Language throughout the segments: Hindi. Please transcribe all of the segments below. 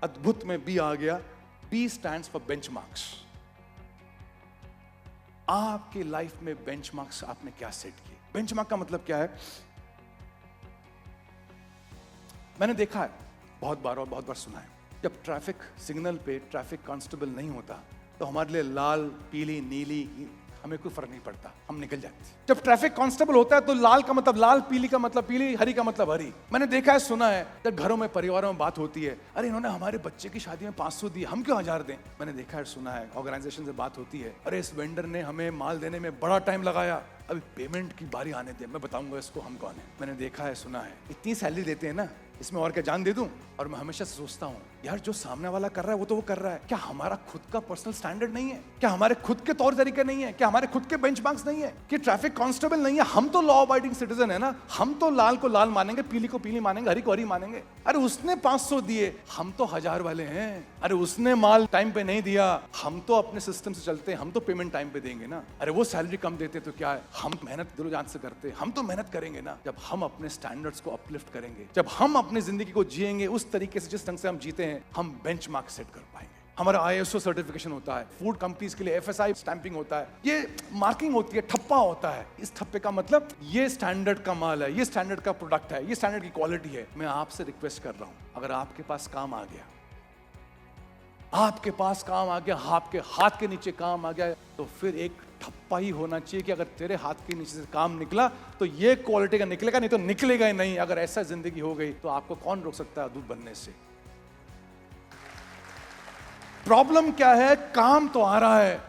अद्भुत में बी आ गया। B stands for benchmarks. आपकी लाइफ में बेंचमार्क्स आपने क्या सेट किए? बेंचमार्क का मतलब क्या है? मैंने देखा है बहुत बार और बहुत बार सुना है, जब ट्रैफिक सिग्नल पे ट्रैफिक कांस्टेबल नहीं होता तो हमारे लिए लाल पीली नीली हमें कोई फर्क नहीं पड़ता, हम निकल जाते हैं। जब ट्रैफिक कांस्टेबल होता है तो लाल का मतलब लाल, पीली का मतलब पीली, हरी का मतलब हरी। मैंने देखा है, सुना है, जब घरों में परिवारों में बात होती है, अरे इन्होंने हमारे बच्चे की शादी में 500 दिए, हम क्यों 1000 दें? मैंने देखा है, सुना है, ऑर्गेनाइजेशन से बात होती है, अरे इस वेंडर ने हमें माल देने में बड़ा टाइम लगाया, अभी पेमेंट की बारी आने दे, मैं बताऊंगा इसको हम कौन है। मैंने देखा है, सुना है, इतनी सैलरी देते हैं ना, इसमें और क्या जान दे दूं? और मैं हमेशा सोचता हूं, यार जो सामने वाला कर रहा है वो तो वो कर रहा है, क्या हमारा खुद का पर्सनल स्टैंडर्ड नहीं है? क्या हमारे खुद के तौर तरीके नहीं है? क्या हमारे खुद के बेंचमार्क्स नहीं है? कि ट्रैफिक कांस्टेबल नहीं है? हम तो लॉ अबाइडिंग सिटीजन है ना, हम तो लाल को लाल मानेंगे, पीली को पीली मानेंगे, हरी को हरी मानेंगे। अरे उसने 500 दिए, हम तो 1000 वाले हैं। अरे उसने माल टाइम पे नहीं दिया, हम तो अपने सिस्टम से चलते हैं, हम तो पेमेंट टाइम पे देंगे ना। अरे वो सैलरी कम देते तो क्या है, हम मेहनत दिलो जान से करते, हम तो मेहनत करेंगे ना। जब हम अपने स्टैंडर्ड्स को अपलिफ्ट करेंगे, जब हम अपनी जिंदगी को जिएंगे उस तरीके से जिस ढंग से हम जीते हैं, हम बेंचमार्क सेट कर पाएंगे। हमारा ISO सर्टिफिकेशन होता है, फूड कंपनीज के लिए FSI स्टैंपिंग होता है, ये मार्किंग होती है, ठप्पा होता है। इस ठप्पे का मतलब ये स्टैंडर्ड का माल है, ये स्टैंडर्ड का प्रोडक्ट है, ये स्टैंडर्ड की क्वालिटी है। मैं आपसे रिक्वेस्ट कर रहा हूं, अगर आपके पास काम आ गया, आपके पास काम आ गया, आपके हाथ के नीचे काम आ गया, तो फिर एक ठप्पा ही होना चाहिए कि अगर तेरे हाथ के नीचे से काम निकला तो ये क्वालिटी का निकलेगा, नहीं तो निकलेगा ही नहीं। अगर ऐसा जिंदगी हो गई तो आपको कौन रोक सकता है अद्भुत बनने से? प्रॉब्लम क्या है? काम तो आ रहा है,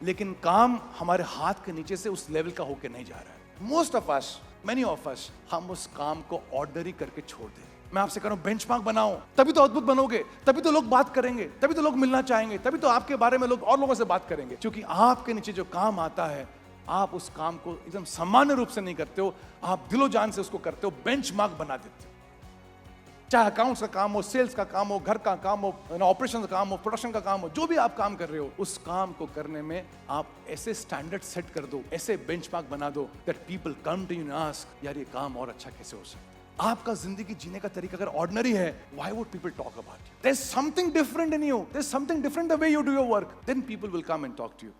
लेकिन काम हमारे हाथ के नीचे से उस लेवल का होके नहीं जा रहा है। Most of us, many of us, हम उस काम को ऑर्डनरी करके छोड़ दें। मैं आपसे कह रहा हूं, बेंचमार्क बनाओ, तभी तो अद्भुत बनोगे, तभी तो लोग बात करेंगे, तभी तो लोग मिलना चाहेंगे, तभी तो आपके बारे में लोग और लोगों से बात करेंगे। क्योंकि आपके नीचे जो काम आता है, आप उस काम को एकदम सामान्य रूप से नहीं करते हो, आप दिलो जान से उसको करते हो, बेंचमार्क बना देते हो। चाहे अकाउंट्स का काम हो, सेल्स का काम हो, घर का काम हो, ऑपरेशन का काम हो, प्रोडक्शन का काम हो, जो भी आप काम कर रहे हो, उस काम को करने में आप ऐसे स्टैंडर्ड सेट कर दो, ऐसे बेंचमार्क बना दो that people come to you and ask, यार ये काम और अच्छा कैसे हो सकता है? आपका जिंदगी जीने का तरीका अगर ऑर्डिनरी है, why would people talk about you? There is something different in you, there is something different the way you do your work, then people will come and talk to you.